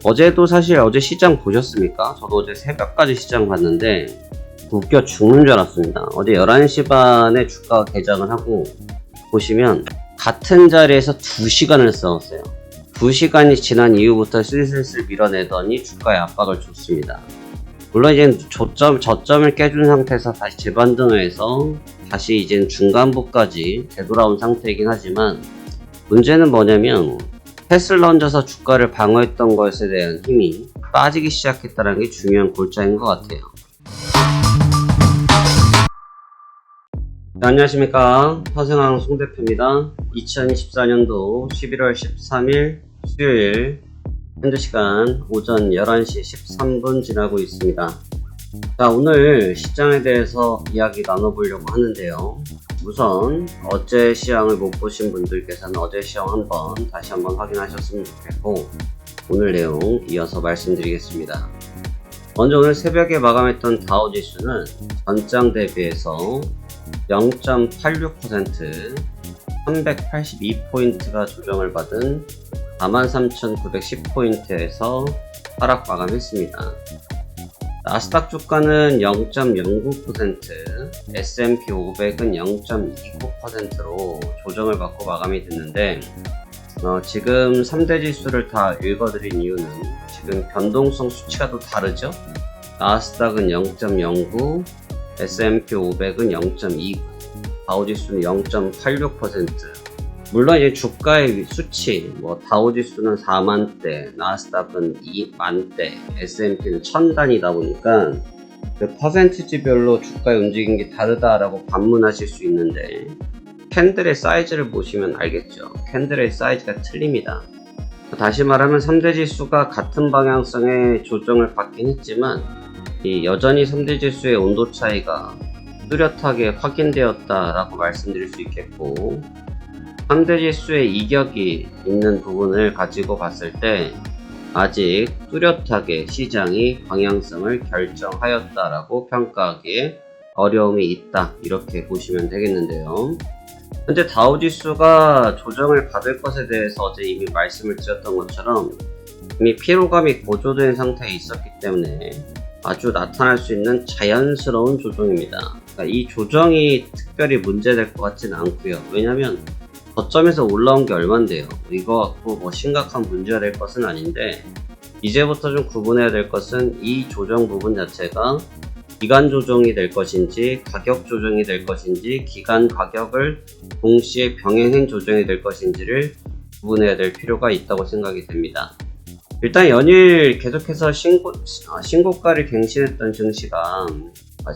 어제도 사실 어제 시장 보셨습니까? 저도 어제 새벽까지 시장 봤는데 웃겨 죽는 줄 알았습니다. 어제 11시 반에 주가가 개장을 하고 보시면 같은 자리에서 2시간을 싸웠어요. 2시간이 지난 이후부터 슬슬 밀어내더니 주가에 압박을 줬습니다. 물론 이제 저점을 깨준 상태에서 다시 재반등을 해서 다시 이제 중간부까지 되돌아온 상태이긴 하지만 문제는 뭐냐면 테슬라 얹어서 주가를 방어했던 것에 대한 힘이 빠지기 시작했다는 게 중요한 골자인 것 같아요. 네, 안녕하십니까. 화생항 송대표입니다. 2024년도 11월 13일 수요일 현재 시간 오전 11시 13분 지나고 있습니다. 자, 오늘 시장에 대해서 이야기 나눠보려고 하는데요. 우선 어제 시황을 못 보신 분들께서는 어제 시황 다시 한번 확인하셨으면 좋겠고 오늘 내용 이어서 말씀드리겠습니다. 먼저 오늘 새벽에 마감했던 다우지수는 전장 대비해서 0.86% 382포인트가 조정을 받은 43,910포인트에서 하락 마감했습니다. 나스닥 주가는 0.09%, S&P 500은 0.29%로 조정을 받고 마감이 됐는데 지금 3대 지수를 다 읽어드린 이유는 지금 변동성 수치가 또 다르죠. 나스닥은 0.09, S&P 500은 0.29, 다우지수는 0.86%. 물론 이제 주가의 수치, 다우지수는 4만대, 나스닥은 2만대, S&P는 1000단이다 보니까 그 퍼센티지별로 주가의 움직임이 게 다르다라고 반문하실 수 있는데 캔들의 사이즈를 보시면 알겠죠. 캔들의 사이즈가 틀립니다. 다시 말하면 3대 지수가 같은 방향성의 조정을 받긴 했지만 여전히 3대 지수의 온도 차이가 뚜렷하게 확인되었다라고 말씀드릴 수 있겠고 3대 지수의 이격이 있는 부분을 가지고 봤을 때 아직 뚜렷하게 시장이 방향성을 결정하였다라고 평가하기에 어려움이 있다 이렇게 보시면 되겠는데요. 현재 다우지수가 조정을 받을 것에 대해서 어제 이미 말씀을 드렸던 것처럼 이미 피로감이 고조된 상태에 있었기 때문에 아주 나타날 수 있는 자연스러운 조정입니다. 그러니까 이 조정이 특별히 문제될 것 같지는 않고요. 왜냐하면 저점에서 올라온 게 얼만데요. 이거 갖고 심각한 문제가 될 것은 아닌데 이제부터 좀 구분해야 될 것은 이 조정 부분 자체가 기간 조정이 될 것인지 가격 조정이 될 것인지 기간 가격을 동시에 병행한 조정이 될 것인지를 구분해야 될 필요가 있다고 생각이 됩니다. 일단 연일 계속해서 신고가를 갱신했던 증시가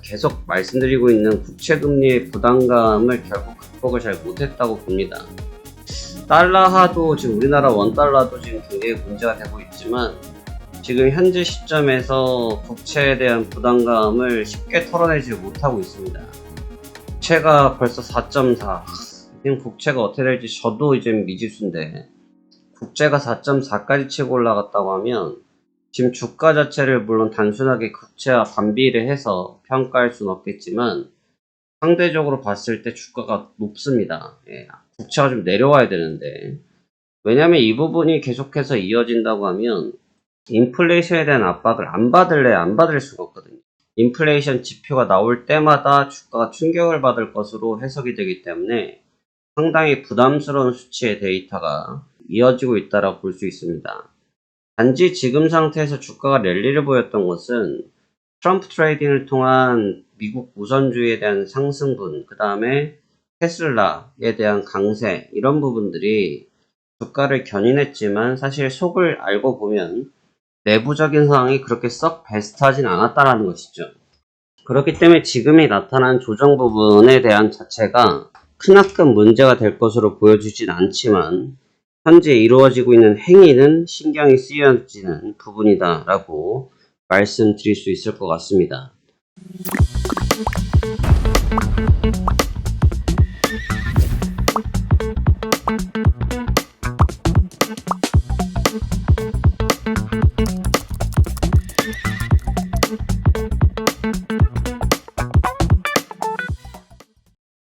계속 말씀드리고 있는 국채금리의 부담감을 결국 극복을 잘 못했다고 봅니다. 달러화도 지금 우리나라 원달러도 지금 굉장히 문제가 되고 있지만 지금 현재 시점에서 국채에 대한 부담감을 쉽게 털어내지 못하고 있습니다. 국채가 벌써 4.4. 지금 국채가 어떻게 될지 저도 이제 미지수인데 국채가 4.4까지 치고 올라갔다고 하면 지금 주가 자체를 물론 단순하게 국채와 반비를 해서 평가할 수는 없겠지만 상대적으로 봤을 때 주가가 높습니다. 국채가 좀 내려와야 되는데 왜냐하면 이 부분이 계속해서 이어진다고 하면 인플레이션에 대한 압박을 안 받을 수가 없거든요. 인플레이션 지표가 나올 때마다 주가가 충격을 받을 것으로 해석이 되기 때문에 상당히 부담스러운 수치의 데이터가 이어지고 있다고 볼 수 있습니다. 단지 지금 상태에서 주가가 랠리를 보였던 것은 트럼프 트레이딩을 통한 미국 우선주의에 대한 상승분, 그 다음에 테슬라에 대한 강세 이런 부분들이 주가를 견인했지만 사실 속을 알고 보면 내부적인 상황이 그렇게 썩 베스트하진 않았다라는 것이죠. 그렇기 때문에 지금이 나타난 조정 부분에 대한 자체가 크나큰 문제가 될 것으로 보여지진 않지만 현재 이루어지고 있는 행위는 신경이 쓰여지는 부분이다 라고 말씀드릴 수 있을 것 같습니다.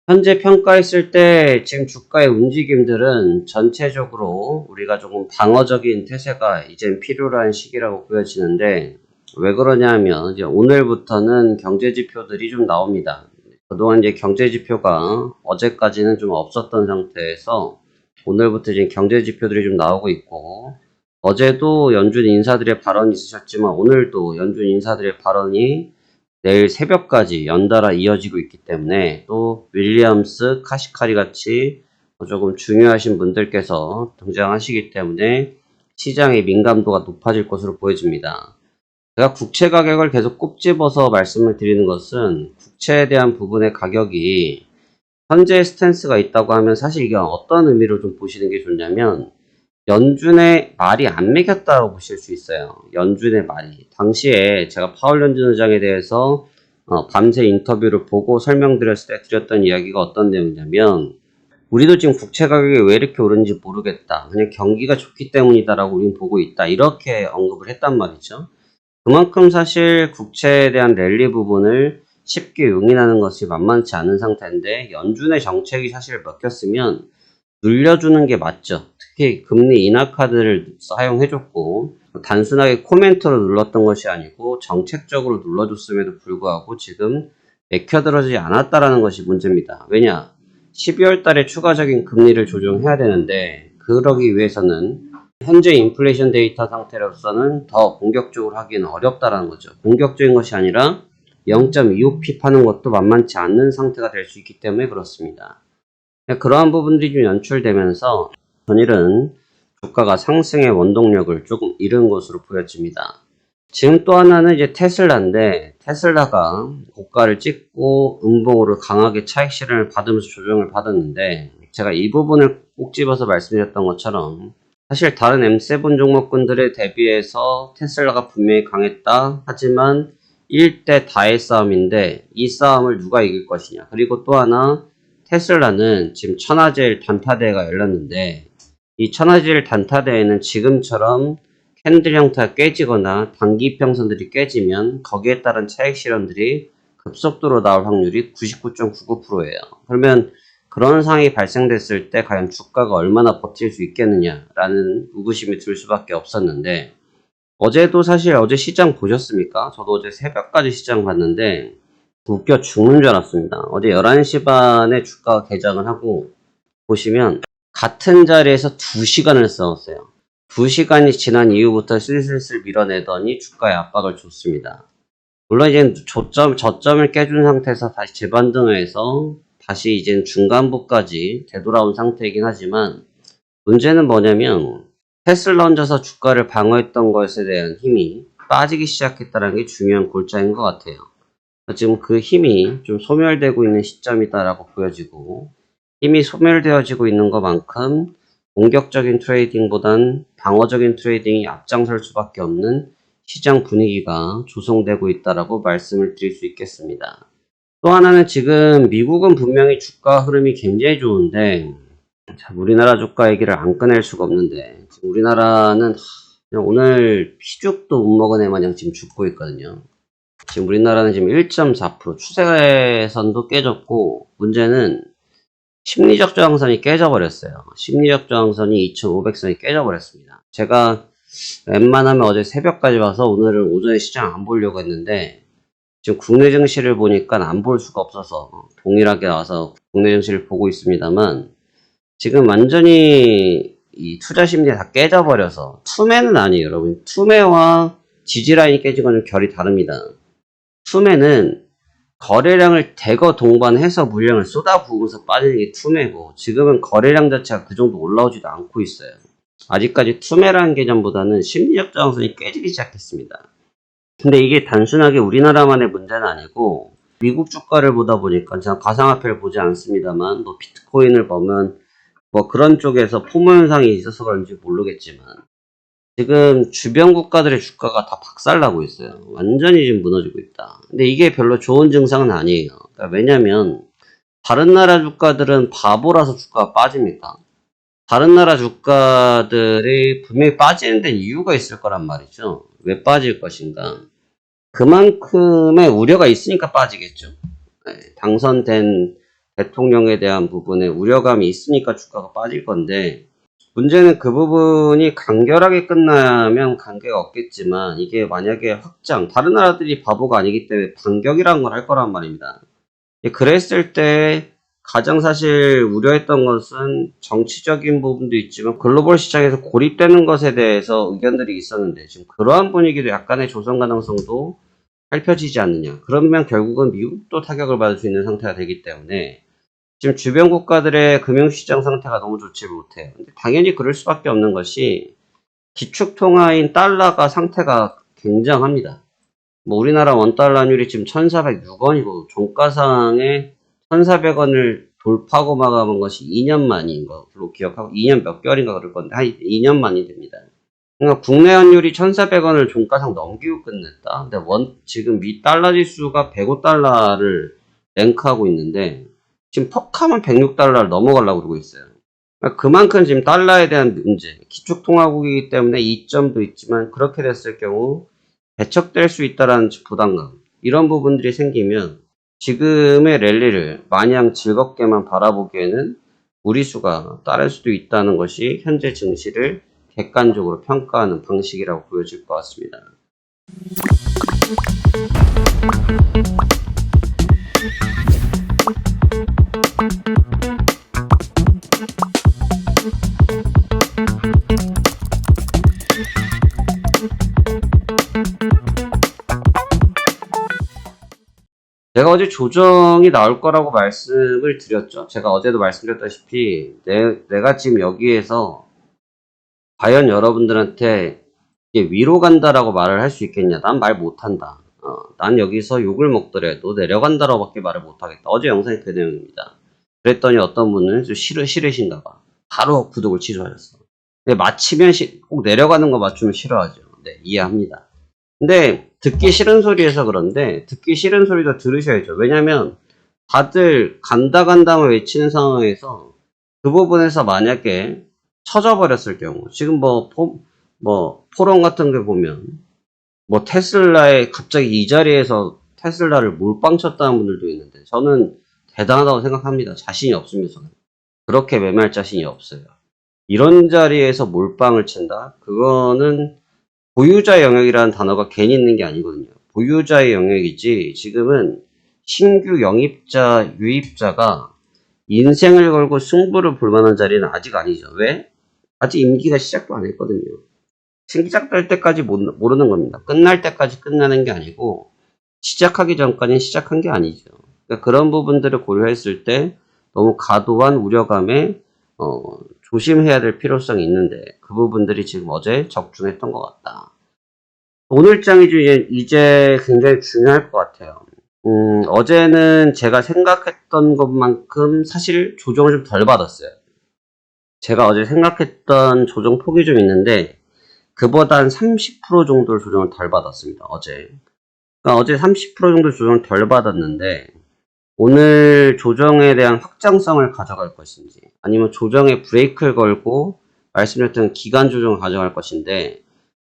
현재 평가했을 때 지금 주가의 움직임들은 전체적으로 우리가 조금 방어적인 태세가 이젠 필요로 한 시기라고 보여지는데, 왜 그러냐 하면 이제 오늘부터는 경제 지표들이 좀 나옵니다. 그동안 이제 경제 지표가 어제까지는 좀 없었던 상태에서 오늘부터 이제 경제 지표들이 좀 나오고 있고, 어제도 연준 인사들의 발언이 있으셨지만 오늘도 연준 인사들의 발언이 내일 새벽까지 연달아 이어지고 있기 때문에, 또 윌리엄스, 카시카리 같이 조금 중요하신 분들께서 등장하시기 때문에 시장의 민감도가 높아질 것으로 보여집니다. 제가 국채 가격을 계속 꼽집어서 말씀을 드리는 것은, 국채에 대한 부분의 가격이 현재 스탠스가 있다고 하면 사실 이게 어떤 의미로 좀 보시는 게 좋냐면, 연준의 말이 안 매겼다고 보실 수 있어요. 연준의 말이. 당시에 제가 파월 연준 의장에 대해서 밤새 인터뷰를 보고 설명드렸을 때 드렸던 이야기가 어떤 내용이냐면, 우리도 지금 국채 가격이 왜 이렇게 오르는지 모르겠다. 그냥 경기가 좋기 때문이다라고 우린 보고 있다. 이렇게 언급을 했단 말이죠. 그만큼 사실 국채에 대한 랠리 부분을 쉽게 용인하는 것이 만만치 않은 상태인데, 연준의 정책이 사실 먹혔으면 눌려주는 게 맞죠. 특히 금리 인하 카드를 사용해줬고, 단순하게 코멘트로 눌렀던 것이 아니고 정책적으로 눌러줬음에도 불구하고 지금 맥혀들어지지 않았다라는 것이 문제입니다. 왜냐? 12월 달에 추가적인 금리를 조정해야 되는데, 그러기 위해서는 현재 인플레이션 데이터 상태로서는 더 공격적으로 하기는 어렵다라는 거죠. 공격적인 것이 아니라 0.25p 파는 것도 만만치 않는 상태가 될 수 있기 때문에 그렇습니다. 그러한 부분들이 좀 연출되면서 전일은 주가가 상승의 원동력을 조금 잃은 것으로 보여집니다. 지금 또 하나는 이제 테슬라인데, 테슬라가 고가를 찍고 음봉으로 강하게 차익 실현을 받으면서 조정을 받았는데, 제가 이 부분을 꼭 집어서 말씀드렸던 것처럼 사실 다른 M7 종목군들에 대비해서 테슬라가 분명히 강했다. 하지만 1대 다의 싸움인데 이 싸움을 누가 이길 것이냐. 그리고 또 하나, 테슬라는 지금 천하제일 단타대회가 열렸는데, 이 천하제일 단타대회는 지금처럼 캔들 형태가 깨지거나 단기 이평선들이 깨지면 거기에 따른 차익 실현들이 급속도로 나올 확률이 99.99%예요. 그러면 그런 상황이 발생됐을 때 과연 주가가 얼마나 버틸 수 있겠느냐라는 의구심이 들 수밖에 없었는데, 어제도 사실 어제 시장 보셨습니까? 저도 어제 새벽까지 시장 봤는데 웃겨 죽는 줄 알았습니다. 어제 11시 반에 주가가 개장을 하고 보시면 같은 자리에서 2시간을 싸웠어요. 2시간이 지난 이후부터 슬슬슬 밀어내더니 주가에 압박을 줬습니다. 물론 이제 저점을 깨준 상태에서 다시 재반등을 해서 다시 이제 중간부까지 되돌아온 상태이긴 하지만, 문제는 뭐냐면 테슬라 얹어서 주가를 방어했던 것에 대한 힘이 빠지기 시작했다는 게 중요한 골자인 것 같아요. 지금 그 힘이 좀 소멸되고 있는 시점이다라고 보여지고, 힘이 소멸되어지고 있는 것만큼 공격적인 트레이딩보단 방어적인 트레이딩이 앞장설 수밖에 없는 시장 분위기가 조성되고 있다라고 말씀을 드릴 수 있겠습니다. 또 하나는 지금 미국은 분명히 주가 흐름이 굉장히 좋은데, 우리나라 주가 얘기를 안 꺼낼 수가 없는데, 지금 우리나라는 그냥 오늘 피죽도 못 먹은 애 마냥 지금 죽고 있거든요. 지금 우리나라는 지금 1.4% 추세선도 깨졌고, 문제는 심리적 저항선이 깨져버렸어요. 심리적 저항선이 2500선이 깨져버렸습니다. 제가 웬만하면 어제 새벽까지 봐서 오늘은 오전에 시장 안 보려고 했는데, 지금 국내 증시를 보니까 안 볼 수가 없어서 동일하게 와서 국내 증시를 보고 있습니다만, 지금 완전히 이 투자 심리가 다 깨져버려서, 투매는 아니에요, 여러분. 투매와 지지라인이 깨진 건 결이 다릅니다. 투매는 거래량을 대거 동반해서 물량을 쏟아부으면서 빠지는 게 투매고, 지금은 거래량 자체가 그 정도 올라오지도 않고 있어요. 아직까지 투매라는 개념보다는 심리적 저항선이 깨지기 시작했습니다. 근데 이게 단순하게 우리나라만의 문제는 아니고, 미국 주가를 보다 보니까, 제가 가상화폐를 보지 않습니다만, 뭐 비트코인을 보면 뭐 그런 쪽에서 포모 현상이 있어서 그런지 모르겠지만, 지금 주변 국가들의 주가가 다 박살나고 있어요. 완전히 지금 무너지고 있다. 근데 이게 별로 좋은 증상은 아니에요. 그러니까 왜냐면 다른 나라 주가들은 바보라서 주가가 빠집니까? 다른 나라 주가들이 분명히 빠지는 데는 이유가 있을 거란 말이죠. 왜 빠질 것인가? 그만큼의 우려가 있으니까 빠지겠죠. 당선된 대통령에 대한 부분에 우려감이 있으니까 주가가 빠질 건데, 문제는 그 부분이 간결하게 끝나면 관계가 없겠지만, 이게 만약에 확장, 다른 나라들이 바보가 아니기 때문에 반격이라는 걸 할 거란 말입니다. 그랬을 때 가장 사실 우려했던 것은 정치적인 부분도 있지만 글로벌 시장에서 고립되는 것에 대해서 의견들이 있었는데, 지금 그러한 분위기도 약간의 조성 가능성도 살펴지지 않느냐. 그러면 결국은 미국도 타격을 받을 수 있는 상태가 되기 때문에 지금 주변 국가들의 금융시장 상태가 너무 좋지 못해요. 근데 당연히 그럴 수밖에 없는 것이 기축통화인 달러가 상태가 굉장합니다. 뭐 우리나라 원달러율이 지금 1,406원이고 종가상에 1,400원을 돌파하고 마감한 것이 2년 만인 걸로 기억하고, 2년 몇 개월인가 그럴 건데 한 2년 만이 됩니다. 그러니까 국내 환율이 1,400원을 종가상 넘기고 끝냈다. 근데 지금 미 달러 지수가 105달러를 랭크하고 있는데 지금 퍽하면 106달러를 넘어가려고 그러고 있어요. 그러니까 그만큼 지금 달러에 대한 문제, 기축통화국이기 때문에 이점도 있지만 그렇게 됐을 경우 배척될 수 있다라는 부담감, 이런 부분들이 생기면 지금의 랠리를 마냥 즐겁게만 바라보기에는 무리수가 따를 수도 있다는 것이 현재 증시를 객관적으로 평가하는 방식이라고 보여질 것 같습니다. 제가 어제 조정이 나올 거라고 말씀을 드렸죠. 제가 어제도 말씀드렸다시피 내가 지금 여기에서 과연 여러분들한테 위로 간다라고 말을 할 수 있겠냐? 난 말 못한다. 난 여기서 욕을 먹더라도 내려간다라고 밖에 말을 못하겠다. 어제 영상이 그 내용입니다. 그랬더니 어떤 분은 좀 싫으신가 봐. 바로 구독을 취소하셨어. 근데 맞히면 꼭 내려가는 거 맞추면 싫어하죠. 네, 이해합니다. 근데 듣기 싫은 소리에서 그런데 듣기 싫은 소리도 들으셔야죠. 왜냐면 다들 간다만 외치는 상황에서 그 부분에서 만약에 쳐져버렸을 경우, 지금 포럼 같은 게 보면 테슬라에 갑자기 이 자리에서 테슬라를 몰빵 쳤다는 분들도 있는데 저는 대단하다고 생각합니다. 자신이 없으면서는. 그렇게 매매할 자신이 없어요. 이런 자리에서 몰빵을 친다? 그거는 보유자 영역이라는 단어가 괜히 있는 게 아니거든요. 보유자의 영역이지 지금은 신규 영입자, 유입자가 인생을 걸고 승부를 볼 만한 자리는 아직 아니죠. 왜? 아직 임기가 시작도 안 했거든요. 시작될 때까지 모르는 겁니다. 끝날 때까지 끝나는 게 아니고 시작하기 전까지는 시작한 게 아니죠. 그러니까 그런 부분들을 고려했을 때 너무 과도한 우려감에 조심해야 될 필요성이 있는데 그 부분들이 지금 어제 적중했던 것 같다. 오늘 장이 이제 굉장히 중요할 것 같아요. 어제는 제가 생각했던 것만큼 사실 조정을 좀 덜 받았어요. 제가 어제 생각했던 조정 폭이 좀 있는데 그보다 한 30% 정도를 조정을 덜 받았습니다. 어제. 그러니까 어제 30% 정도 조정을 덜 받았는데 오늘 조정에 대한 확장성을 가져갈 것인지 아니면 조정에 브레이크를 걸고 말씀드렸던 기간 조정을 가져갈 것인데,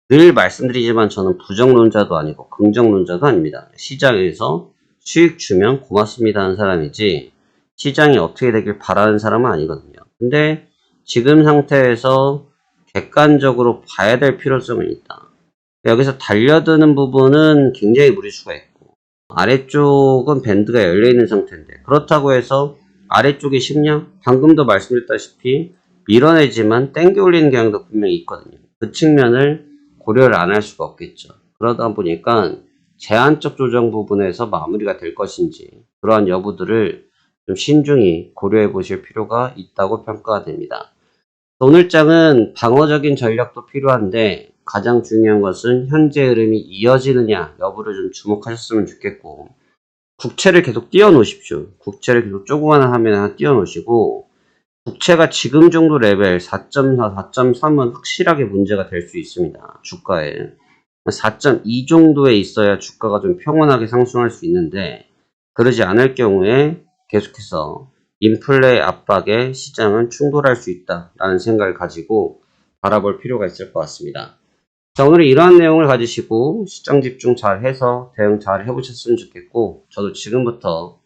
늘 말씀드리지만 저는 부정론자도 아니고 긍정론자도 아닙니다. 시장에서 수익 주면 고맙습니다 하는 사람이지 시장이 어떻게 되길 바라는 사람은 아니거든요. 근데 지금 상태에서 객관적으로 봐야 될 필요성은 있다. 여기서 달려드는 부분은 굉장히 무리수가 있고 아래쪽은 밴드가 열려있는 상태인데, 그렇다고 해서 아래쪽이 쉽냐? 방금도 말씀드렸다시피 밀어내지만 땡겨 올리는 경향도 분명히 있거든요. 그 측면을 고려를 안 할 수가 없겠죠. 그러다 보니까 제한적 조정 부분에서 마무리가 될 것인지 그러한 여부들을 좀 신중히 고려해 보실 필요가 있다고 평가가 됩니다. 오늘 장은 방어적인 전략도 필요한데 가장 중요한 것은 현재 흐름이 이어지느냐 여부를 좀 주목하셨으면 좋겠고, 국채를 계속 띄워 놓으십시오. 국채를 계속 조그마한 화면에 하나 띄워 놓으시고, 국채가 지금 정도 레벨 4.4, 4.3은 확실하게 문제가 될 수 있습니다. 주가에 4.2 정도에 있어야 주가가 좀 평온하게 상승할 수 있는데, 그러지 않을 경우에 계속해서 인플레 압박에 시장은 충돌할 수 있다라는 생각을 가지고 바라볼 필요가 있을 것 같습니다. 자, 오늘은 이러한 내용을 가지시고 시장 집중 잘 해서 대응 잘 해보셨으면 좋겠고, 저도 지금부터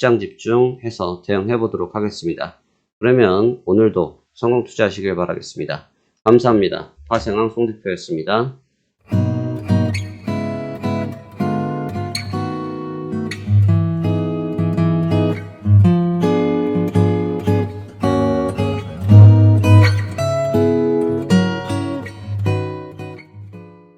시장 집중해서 대응해 보도록 하겠습니다. 그러면 오늘도 성공 투자하시길 바라겠습니다. 감사합니다. 화생왕 송대표였습니다.